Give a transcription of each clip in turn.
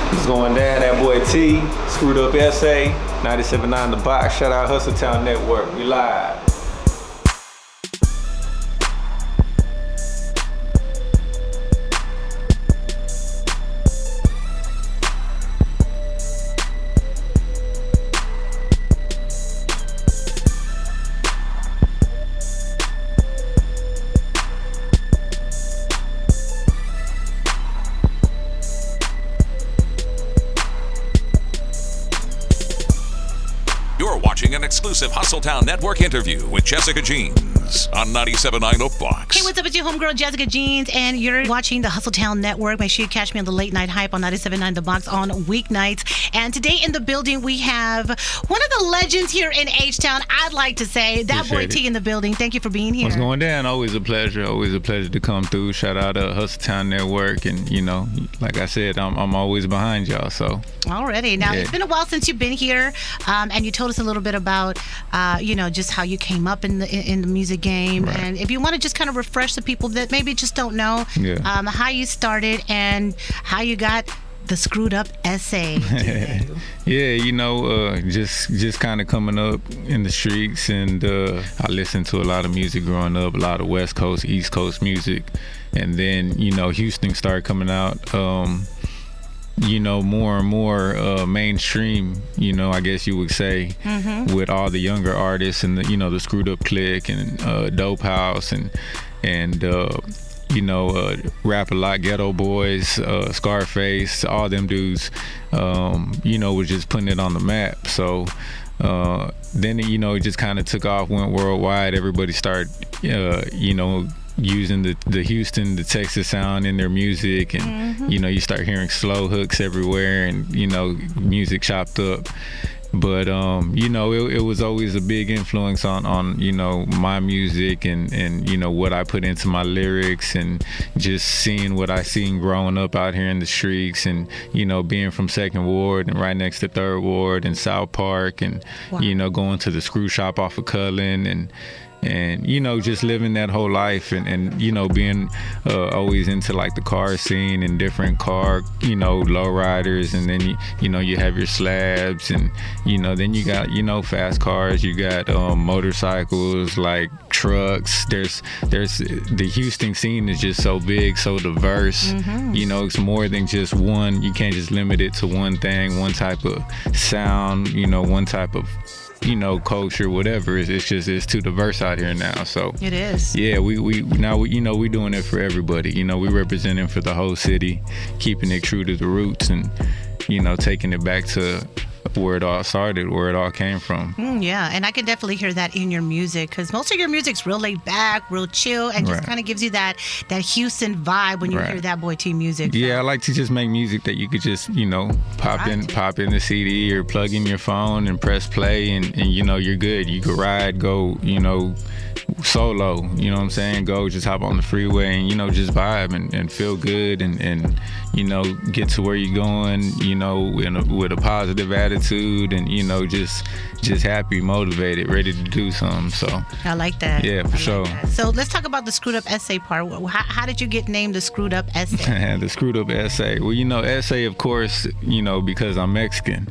What's going down? Dat Boi T, Screwed Up SA, 97.9 The Box. Shout out HustleTown Network. We live. An exclusive HustleTown Network interview with Jessica Jeanz on 97.9 The Box. Hey, what's up? It's your homegirl, Jessica Jeanz, and you're watching the HustleTown Network. Make sure you catch me on the Late Night Hype on 97.9 The Box on weeknights. And today in the building, we have one of the legends here in H-Town, I'd like to say, Dat Boi T in the building. Thank you for being here. What's going down? Always a pleasure to come through. Shout out to HustleTown Network. And, you know, like I said, I'm always behind y'all, so. Already. Now, It's been a while since you've been here, and you told us a little bit about, just how you came up in the music game. Right. And if you want to just kind of refresh the people that maybe just don't know how you started and how you got the Screwed Up SA. Yeah, just kind of coming up in the streets, and I listened to a lot of music growing up, a lot of West Coast, East Coast music, and then, Houston started coming out. More and more mainstream, I guess you would say, with all the younger artists and the Screwed Up Clique and Dope House and Rap a Lot, Ghetto Boys, Scarface, all them dudes, was just putting it on the map. So then it just kind of took off, went worldwide. Everybody started, using the Houston, the Texas sound in their music, and you start hearing slow hooks everywhere, and music chopped up. But it was always a big influence on my music and what I put into my lyrics, and just seeing what I seen growing up out here in the streets, and being from Second Ward and right next to Third Ward and South Park, and going to the screw shop off of Cullen, and just living that whole life, and being always into like the car scene and different car lowriders, and then you have your slabs, and then you got fast cars, you got motorcycles, like trucks. There's the Houston scene is just so big, so diverse. It's more than just one. You can't just limit it to one thing, one type of sound, one type of culture, whatever. It's too diverse out here now. So it is. Yeah, we doing it for everybody. We representing for the whole city, keeping it true to the roots, and taking it back to where it all started, where it all came from. Yeah, and I can definitely hear that in your music, because most of your music's real laid back, real chill, and just kind of gives you that Houston vibe when you hear Dat Boi T music. Yeah, I like to just make music that you could just pop in the CD or plug in your phone and press play, and you're good. You could ride, go solo, what I'm saying, go just hop on the freeway and just vibe and feel good, and get to where you're going with a positive attitude, and just happy, motivated, ready to do something. So I like that. Yeah, for sure. So let's talk about the Screwed Up SA part. How did you get named the Screwed Up SA? The Screwed Up SA. Well, SA, of course, because I'm Mexican.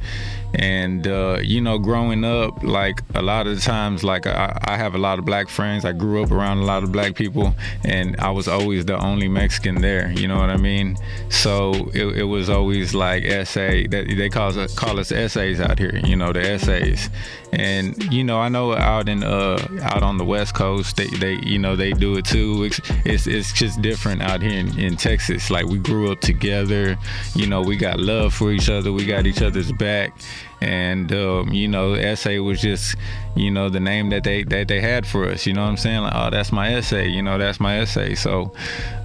And, growing up, like, a lot of the times, like, I have a lot of black friends. I grew up around a lot of black people, and I was always the only Mexican there, you know what I mean? So it was always like SA, that they call us SAs out here, the SAs. And, I know out on the West Coast, they do it too. It's just different out here in Texas. Like, we grew up together, we got love for each other, we got each other's back. And SA was just the name that they had for us, what I'm saying? Like, oh, that's my SA, that's my SA. So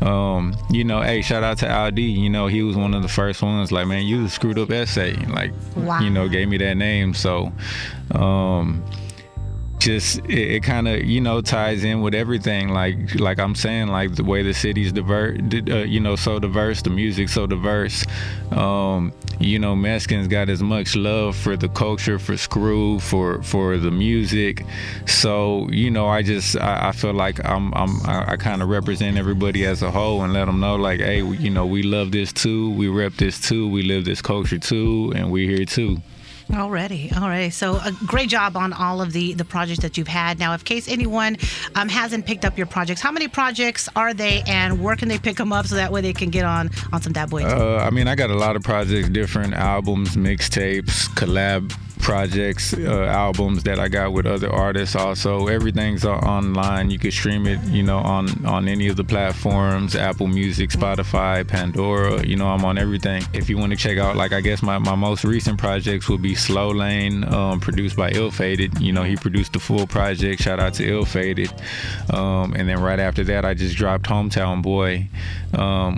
hey, shout out to Aldi, he was one of the first ones, like, man, you the Screwed Up SA, like, wow. Gave me that name. So just it kind of, you know, ties in with everything. Like I'm saying, like the way the city's diverse, you know, so diverse, the music so diverse. You know, Mexicans got as much love for the culture, for Screw, for the music. So, you know, I feel like I kind of represent everybody as a whole and let them know, like, hey, you know, we love this too, we rep this too, we live this culture too, and we're here too. Already. So a great job on all of the projects that you've had. Now, in case anyone hasn't picked up your projects, how many projects are they, and where can they pick them up so that way they can get on some Dat Boi T? I mean, I got a lot of projects, different albums, mixtapes, collab projects, albums that I got with other artists. Also, everything's online. You can stream it, you know, on any of the platforms, Apple Music, Spotify, Pandora. You know, I'm on everything. If you want to check out, like, I guess my most recent projects will be Slow Lane, produced by Ill Fated. You know, he produced the full project. Shout out to Ill Fated. And then right after that, I just dropped Hometown Boy,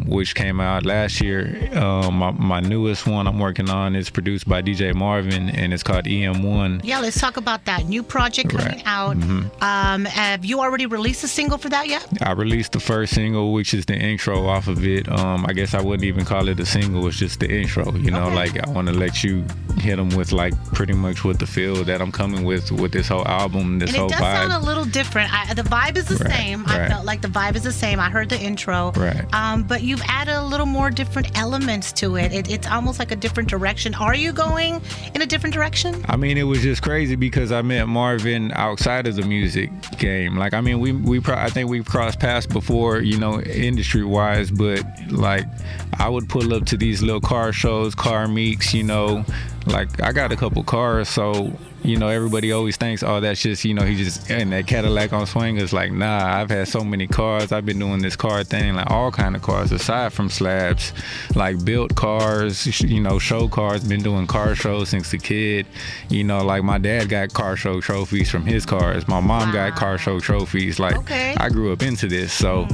which came out last year. My newest one I'm working on is produced by DJ Marvin, and it's called EM1. Yeah, let's talk about that new project coming out. Have you already released a single for that yet? I released the first single, which is the intro off of it. I guess I wouldn't even call it a single. It's just the intro. You know, like, I want to let you hit them with, like, pretty much with the feel that I'm coming with this whole album, this whole vibe. And it does sound a little different. The vibe is the same. I felt like the vibe is the same. I heard the intro. But you've added a little more different elements to it. It's almost like a different direction. Are you going in a different direction? I mean, it was just crazy because I met Marvin outside of the music game. Like, I mean, I think we've crossed paths before, you know, industry-wise, but, like, I would pull up to these little car shows, car meets, you know. Like, I got a couple cars, so, you know, everybody always thinks, oh, that's just, you know, he just in that Cadillac on swingers. Like, nah, I've had so many cars. I've been doing this car thing, like, all kind of cars aside from slabs, like built cars, you know, show cars. Been doing car shows since a kid. You know, like, my dad got car show trophies from his cars. My mom got car show trophies. Like, I grew up into this, so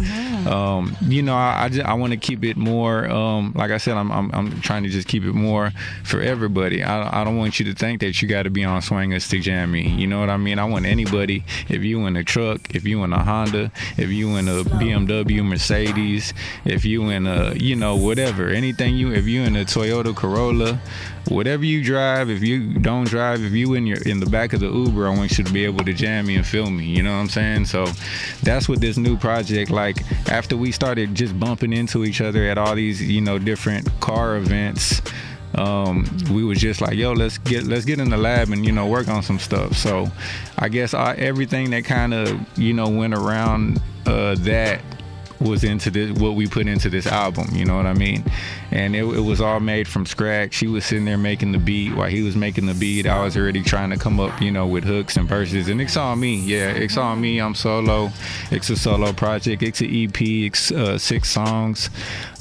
you know, I want to keep it more. Like I said, I'm trying to just keep it more for everybody. I don't want you to think that you got to be on swingers to jam me. You know what I mean? I want anybody. If you in a truck, if you in a Honda, if you in a BMW, Mercedes, if you in a, you know, whatever, anything if you in a Toyota Corolla, whatever you drive, if you don't drive, if you in the back of the Uber, I want you to be able to jam me and feel me. You know what I'm saying? So that's what this new project, like, after we started just bumping into each other at all these, you know, different car events, we was just like, yo, let's get in the lab and, you know, work on some stuff. So I guess everything that kind of, you know, went around that was into this, what we put into this album, you know what I mean? And it was all made from scratch. She was sitting there making the beat while he was making the beat. I was already trying to come up, you know, with hooks and verses, and it's on me. Yeah, it's on me. I'm solo. It's a solo project. It's an EP. It's 6 songs.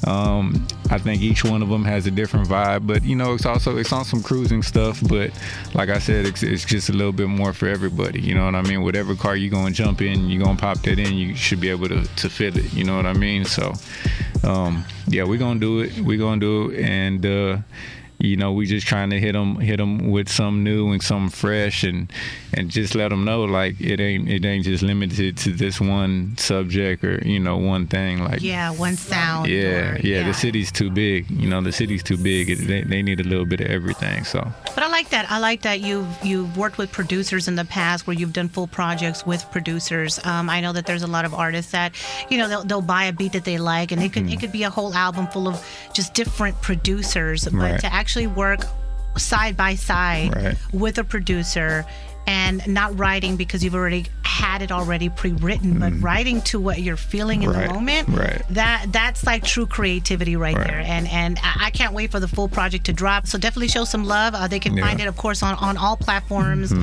I think each one of them has a different vibe, but, you know, it's on some cruising stuff. But like I said, it's just a little bit more for everybody. You know what I mean? Whatever car you're gonna jump in, you're gonna pop that in. You should be able to feel it. You know what I mean? So, yeah, we're gonna do it. And you know, we just trying to hit them with some new and some fresh, and just let them know, like, it ain't just limited to this one subject or, you know, one thing. Like, one sound. Yeah. The city's too big. You know, the city's too big. They need a little bit of everything. So. But I like that you've worked with producers in the past, where you've done full projects with producers. I know that there's a lot of artists that, you know, they'll buy a beat that they like, and it could be a whole album full of just different producers, but to actually work side by side with a producer, and not writing because you've already had it already pre-written, but writing to what you're feeling in the moment. That's like true creativity right there. And I can't wait for the full project to drop. So definitely show some love. They can find it, of course, on all platforms,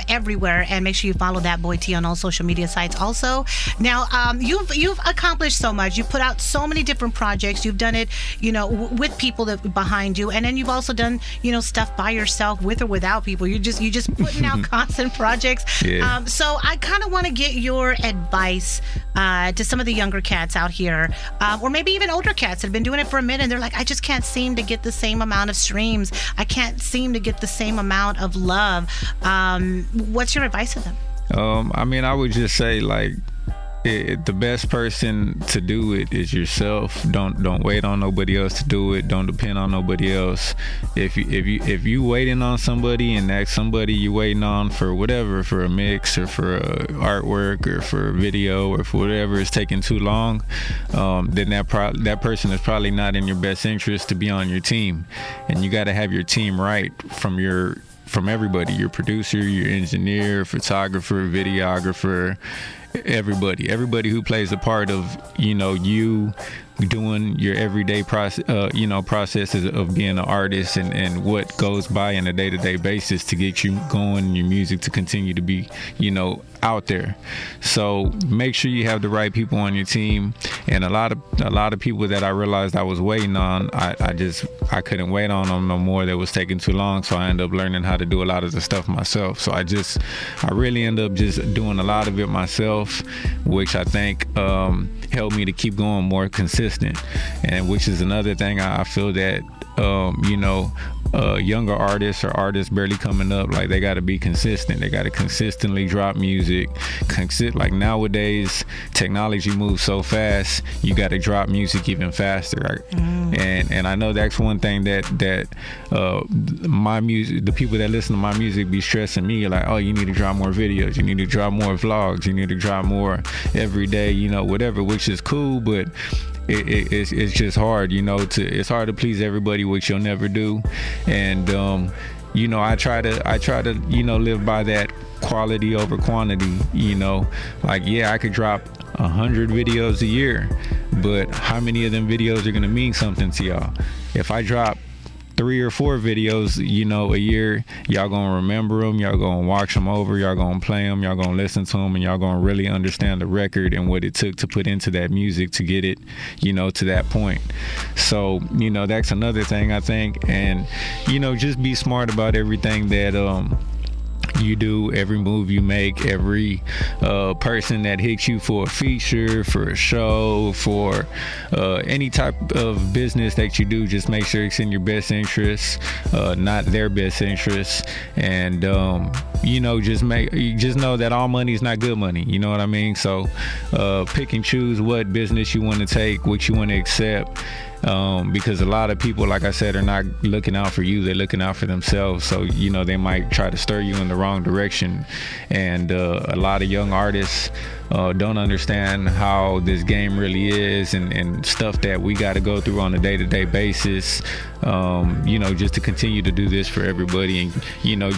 everywhere. And make sure you follow Dat Boi T on all social media sites also. Now, you've accomplished so much. You've put out so many different projects. You've done it, you know, with people that behind you, and then you've also done, you know, stuff by yourself, with or without people. You're just putting out constant projects. So I kind of want to get your advice to some of the younger cats out here, or maybe even older cats that have been doing it for a minute, and they're like, I just can't seem to get the same amount of streams. I can't seem to get the same amount of love. What's your advice to them? I mean, I would just say like the best person to do it is yourself. Don't wait on nobody else to do it. Don't depend on nobody else. If you waiting on somebody and that somebody you waiting on for whatever, for a mix or for artwork or for a video or for whatever is taking too long, then that person is probably not in your best interest to be on your team. And you got to have your team right from everybody, your producer, your engineer, photographer, videographer, everybody who plays a part of, you doing your everyday processes of being an artist and what goes by on a day-to-day basis to get you going, your music to continue to be, out there. So make sure you have the right people on your team. And a lot of people that I realized I was waiting on, I couldn't wait on them no more. That was taking too long. So I ended up learning how to do a lot of the stuff myself. So I really ended up just doing a lot of it myself, which I think helped me to keep going more consistent. And which is another thing I feel that younger artists or artists barely coming up, like they got to be consistent. They got to consistently drop music. Like nowadays, technology moves so fast. You got to drop music even faster. Right? And I know that's one thing that my music, the people that listen to my music, be stressing me like, oh, you need to drop more videos. You need to drop more vlogs. You need to drop more every day. Whatever, which is cool, but it's just hard, it's hard to please everybody, which you'll never do. And I try to live by that quality over quantity. Like, yeah, I could drop 100 videos a year, but how many of them videos are gonna mean something to y'all? If I drop 3 or 4 videos, a year, y'all gonna remember them, y'all gonna watch them over, y'all gonna play them, y'all gonna listen to them, and y'all gonna really understand the record and what it took to put into that music to get it, to that point. So, that's another thing I think. And, just be smart about everything that you do, every move you make, every person that hits you for a feature, for a show, for any type of business that you do, just make sure it's in your best interest, not their best interest. And just know that all money is not good money, you know what I mean? So pick and choose what business you want to take, what you want to accept. Because a lot of people, like I said, are not looking out for you, they're looking out for themselves. So they might try to stir you in the wrong direction. And a lot of young artists don't understand how this game really is, and stuff that we got to go through on a day-to-day basis, just to continue to do this for everybody, and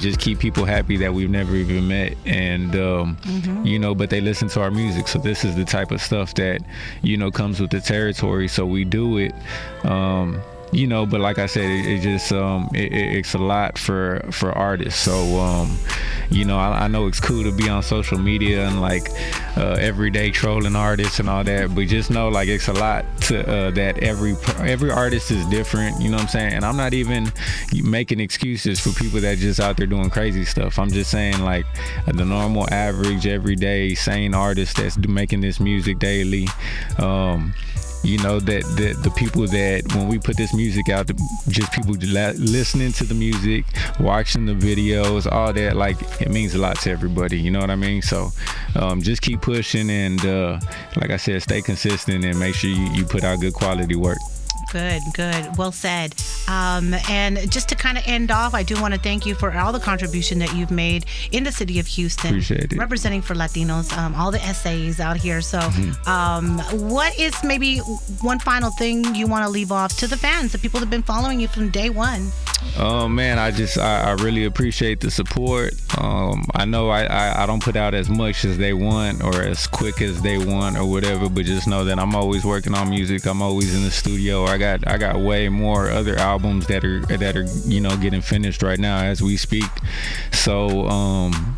just keep people happy that we've never even met. And but they listen to our music, so this is the type of stuff that comes with the territory, so we do it. But like I said, it's a lot for artists. So I know it's cool to be on social media and like every day trolling artists and all that, but just know like it's a lot to that every artist is different, you know what I'm saying? And I'm not even making excuses for people that just out there doing crazy stuff. I'm just saying like the normal average everyday sane artist that's making this music daily, that the people that when we put this music out, just people listening to the music, watching the videos, all that, like it means a lot to everybody, you know what I mean? So just keep pushing, and like I said, stay consistent and make sure you put out good quality work. Good. Well said. And just to kind of end off, I do want to thank you for all the contribution that you've made in the city of Houston. Appreciate it. Representing for Latinos, all the essays out here. So what is maybe one final thing you want to leave off to the fans, the people that have been following you from day one? Oh man, I really appreciate the support. I know I don't put out as much as they want or as quick as they want or whatever, but just know that I'm always working on music. I'm always in the studio. I got way more other albums that are getting finished right now as we speak. So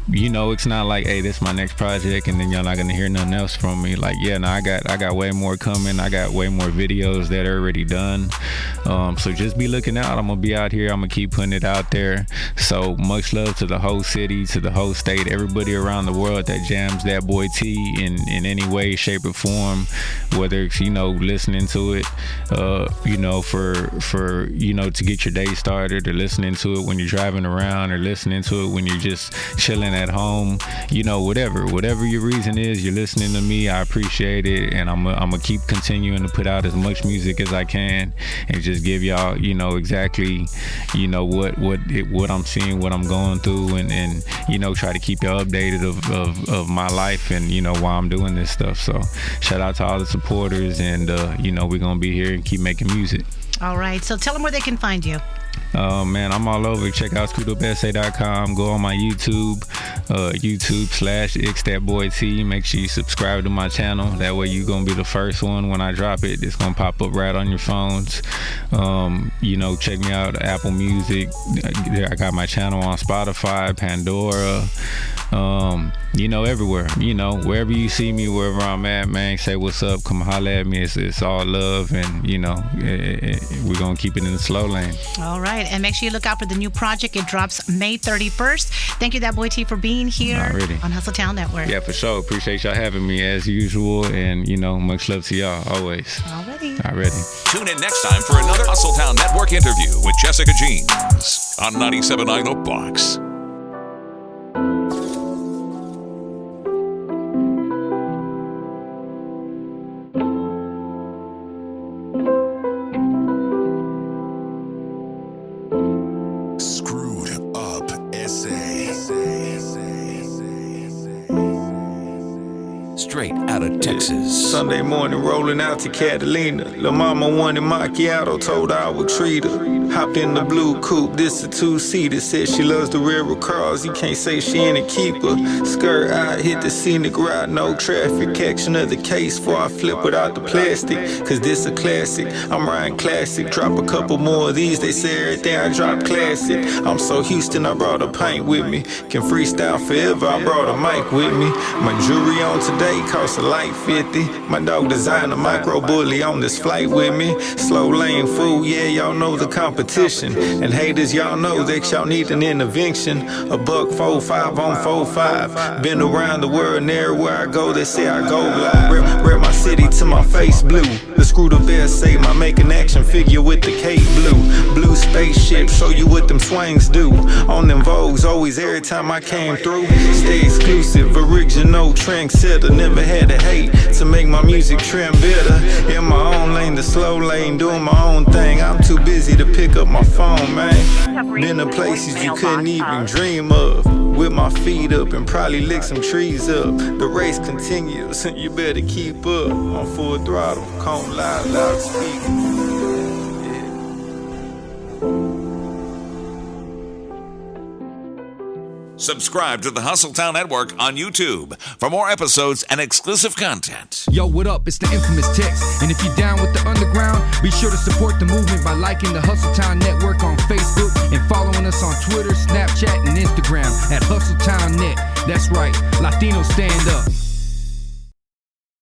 it's not like, hey, this is my next project and then y'all not gonna hear nothing else from me. Like, yeah, no, I got way more coming. I got way more videos that are already done. So just be looking out. I'm gonna be out here I'm gonna keep putting it out there. So much love to the whole city, to the whole state, everybody around the world that jams Dat Boi T in any way, shape, or form. Whether it's, you know, listening to it, you know, for you know, to get your day started, or listening to it when you're driving around, or listening to it when you're just chilling at home. You know, whatever your reason is, you're listening to me. I appreciate it, and I'm gonna keep continuing to put out as much music as I can, and just give y'all, you know, exactly, you know, what I'm seeing, what I'm going through, and you know, try to keep y'all updated of my life, and you know, why I'm doing this stuff. So shout out to all the supporters, and you know, we're gonna be here and keep making music. All right, so tell them where they can find you. Man, I'm all over. Check out screwedupsa.com. Go on my YouTube, YouTube/xdatboyt. Make sure you subscribe to my channel. That way you're gonna be the first one when I drop it. It's gonna pop up right on your phones. You know, check me out, Apple Music. I got my channel on Spotify, Pandora. You know, everywhere. You know, wherever you see me, wherever I'm at, man, say what's up, come holler at me. It's all love, and you know, we're gonna keep it in the slow lane. All right, and make sure you look out for the new project. It drops May 31st. Thank you, Dat Boi T, for being here on HustleTown Network. Yeah, for sure. Appreciate y'all having me as usual, and you know, much love to y'all always. Already. Tune in next time for another HustleTown Network interview with Jessica Jeanz on 97.9 The Box. Straight out of Texas. Sunday morning rolling out to Catalina. La mama wanted macchiato, told her I would treat her. Hopped in the blue coupe, this a two-seater. Said she loves the railroad cars, you can't say she ain't a keeper. Skirt out, hit the scenic route, no traffic. Action of the case before I flip without the plastic. Cause this a classic, I'm riding classic. Drop a couple more of these, they say everything I drop classic. I'm so Houston, I brought a pint with me. Can freestyle forever, I brought a mic with me. My jewelry on today cost a light 50. My dog designed a micro bully on this flight with me. Slow lane fool, yeah, y'all know the competition. And haters, y'all know that y'all need an intervention. A buck 4-5 on 4-5. Been around the world and everywhere I go, they say I go live. Rep my city to my face blue. The screwed up say my make an action figure with the cape blue. Blue spaceship, show you what them swings do. On them Vogues, always every time I came through. Stay exclusive, original trendsetter. Never had to hate to make my music trend better. In my own lane, the slow lane, doing my own thing. I'm too busy to pick up my phone, man. Been to places you couldn't even dream of. With my feet up and probably lick some trees up. The race continues, you better keep up. On full throttle, cone loud, loudspeaker. Subscribe to the HustleTown Network on YouTube for more episodes and exclusive content. Yo, what up? It's the infamous Tex. And if you're down with the underground, be sure to support the movement by liking the HustleTown Network on Facebook and following us on Twitter, Snapchat, and Instagram at HustleTownNet. That's right, Latinos stand up.